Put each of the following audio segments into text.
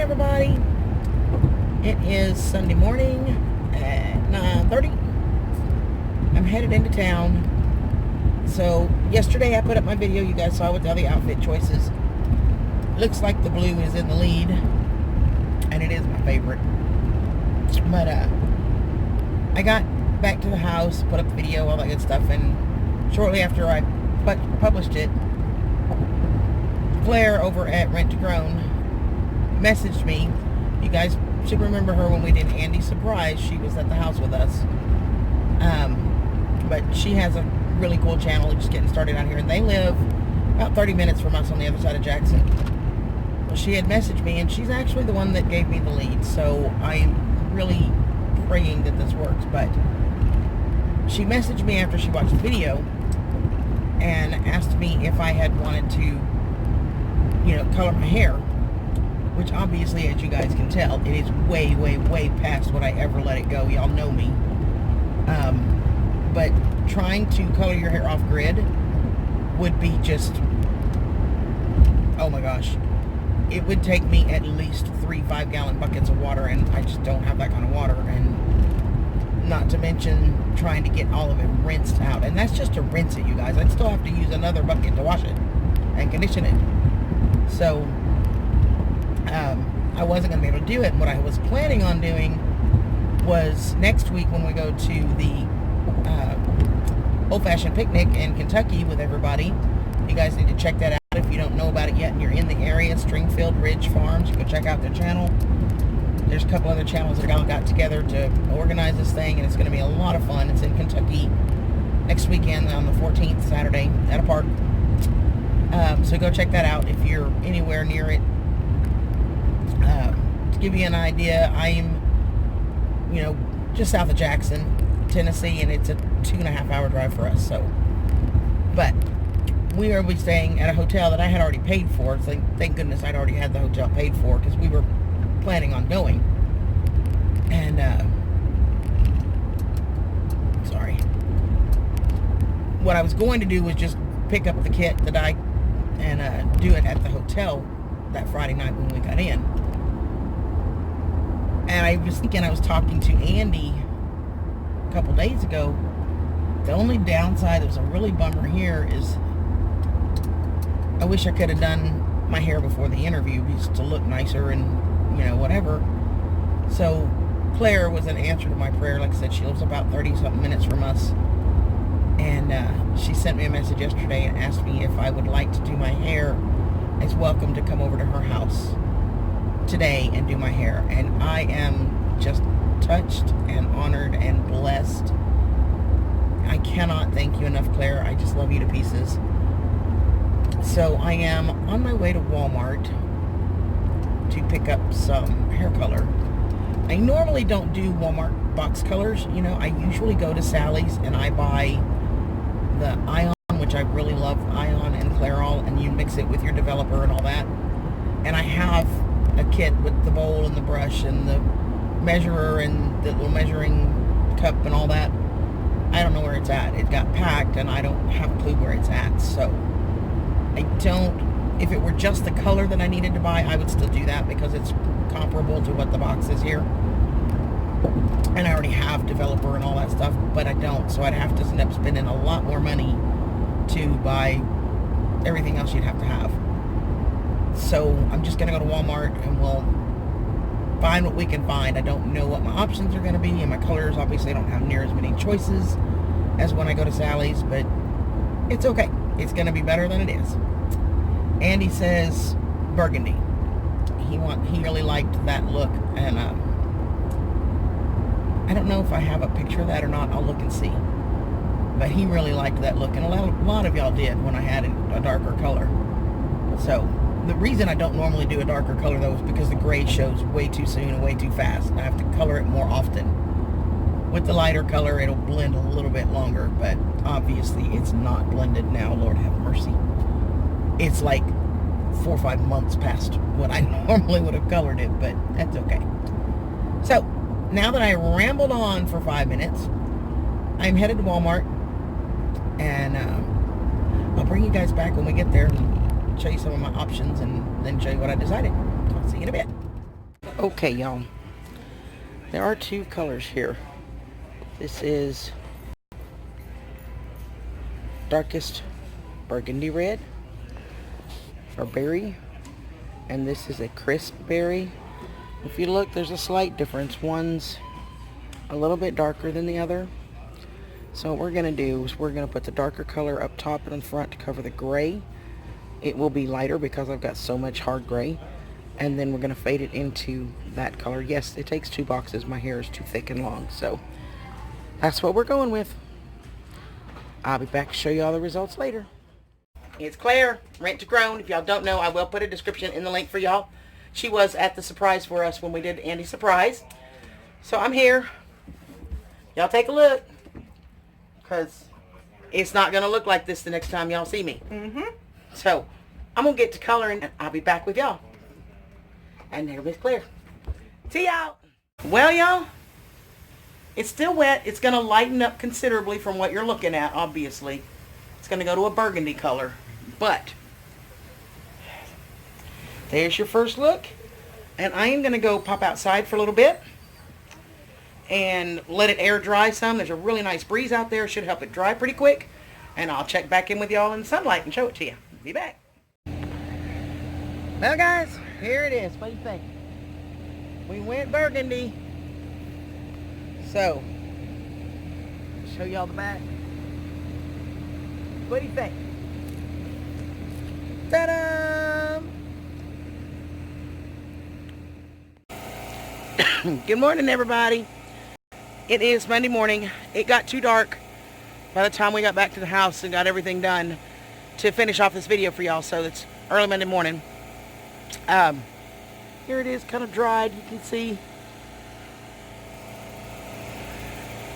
everybody. It is Sunday morning at 9:30. I'm headed into town. So yesterday I put up my video you guys saw with all the outfit choices. Looks like the blue is in the lead, and it is my favorite. But I got back to the house, put up the video, all that good stuff, and shortly after I published it, Claire over at Rent to Grown messaged me. You guys should remember her when we did Andy's surprise. She was at the house with us. But she has a really cool channel just getting started out here, and they live about 30 minutes from us on the other side of Jackson. Well, she had messaged me, and she's actually the one that gave me the lead, so I'm really praying that this works. But she messaged me after she watched the video and asked me if I had wanted to, color my hair, which obviously, as you guys can tell, it is way, way, way past what I ever let it go. Y'all know me. But trying to color your hair off grid would be just, oh my gosh. It would take me at least 3 5-gallon buckets of water, and I just don't have that kind of water. And not to mention trying to get all of it rinsed out. And that's just to rinse it, you guys. I'd still have to use another bucket to wash it and condition it. So, I wasn't going to be able to do it. And what I was planning on doing was next week when we go to the old-fashioned picnic in Kentucky with everybody. You guys need to check that out if you don't know about it yet and you're in the area. Stringfield Ridge Farms. You can check out their channel. There's a couple other channels that all got together to organize this thing, and it's going to be a lot of fun. It's in Kentucky next weekend on the 14th, Saturday, at a park. So go check that out if you're anywhere near it. To give you an idea, I'm, just south of Jackson, Tennessee, and it's a 2.5-hour drive for us. So, but we will be staying at a hotel that I had already paid for. So thank goodness I'd already had the hotel paid for, because we were planning on going. And sorry, what I was going to do was just pick up the kit that and do it at the hotel that Friday night when we got in. And I was thinking, I was talking to Andy a couple days ago. The only downside that was a really bummer here is I wish I could have done my hair before the interview just to look nicer and, whatever. So Claire was an answer to my prayer. Like I said, she lives about 30-something minutes from us. And she sent me a message yesterday and asked me if I would like to do my hair. It's welcome to come over to her house today and do my hair. And I am just touched and honored and blessed. I cannot thank you enough, Claire. I just love you to pieces. So I am on my way to Walmart to pick up some hair color. I normally don't do Walmart box colors. I usually go to Sally's and I buy the Ion, which I really love, Ion and Clairol, and you mix it with your developer and all that. And I have a kit with the bowl and the brush and the measurer and the little measuring cup and all that. I don't know where it's at. It got packed and I don't have a clue where it's at. So if it were just the color that I needed to buy, I would still do that because it's comparable to what the box is here. And I already have developer and all that stuff, but I don't. So I'd have to end up spending a lot more money to buy everything else you'd have to have. So I'm just going to go to Walmart and we'll find what we can find. I don't know what my options are going to be, and my colors obviously don't have near as many choices as when I go to Sally's, but it's okay. It's going to be better than it is. Andy says burgundy. He really liked that look, and I don't know if I have a picture of that or not. I'll look and see. But he really liked that look, and a lot of y'all did when I had a darker color. So the reason I don't normally do a darker color, though, is because the gray shows way too soon and way too fast. I have to color it more often. With the lighter color, it'll blend a little bit longer, but obviously it's not blended now, Lord have mercy. It's like 4 or 5 months past what I normally would have colored it, but that's okay. So, now that I rambled on for 5 minutes, I'm headed to Walmart, and I'll bring you guys back when we get there and show you some of my options and then show you what I decided. I'll see you in a bit. Okay, y'all. There are two colors here. This is darkest burgundy red or berry, and this is a crisp berry. If you look, there's a slight difference. One's a little bit darker than the other. So what we're going to do is we're going to put the darker color up top and in front to cover the gray. It will be lighter because I've got so much hard gray. And then we're going to fade it into that color. Yes, it takes 2 boxes. My hair is too thick and long. So that's what we're going with. I'll be back to show you all the results later. It's Claire, Rent to Grown. If y'all don't know, I will put a description in the link for y'all. She was at the surprise for us when we did Andy's surprise. So I'm here. Y'all take a look. Because it's not going to look like this the next time y'all see me. So I'm going to get to coloring and I'll be back with y'all. And there Miss Claire. See y'all. Well, y'all, it's still wet. It's going to lighten up considerably from what you're looking at, obviously. It's going to go to a burgundy color. But there's your first look. And I am going to go pop outside for a little bit and let it air dry some. There's a really nice breeze out there. Should help it dry pretty quick. And I'll check back in with y'all in the sunlight and show it to you. Be back. Well, guys, here it is. What do you think? We went burgundy. So, show y'all the back. What do you think? Ta-da! Good morning, everybody. It is Monday morning. It got too dark by the time we got back to the house and got everything done to finish off this video for y'all. So it's early Monday morning. Here it is, kind of dried. You can see.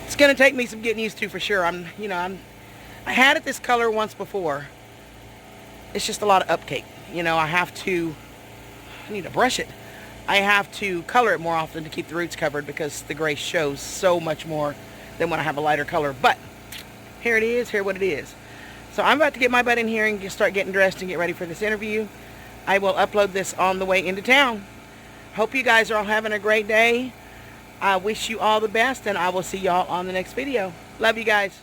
It's going to take me some getting used to for sure. I had it this color once before. It's just a lot of upkeep. I need to brush it. I have to color it more often to keep the roots covered because the gray shows so much more than when I have a lighter color. But here it is, here what it is. So I'm about to get my butt in here and start getting dressed and get ready for this interview. I will upload this on the way into town. Hope you guys are all having a great day. I wish you all the best, and I will see y'all on the next video. Love you guys.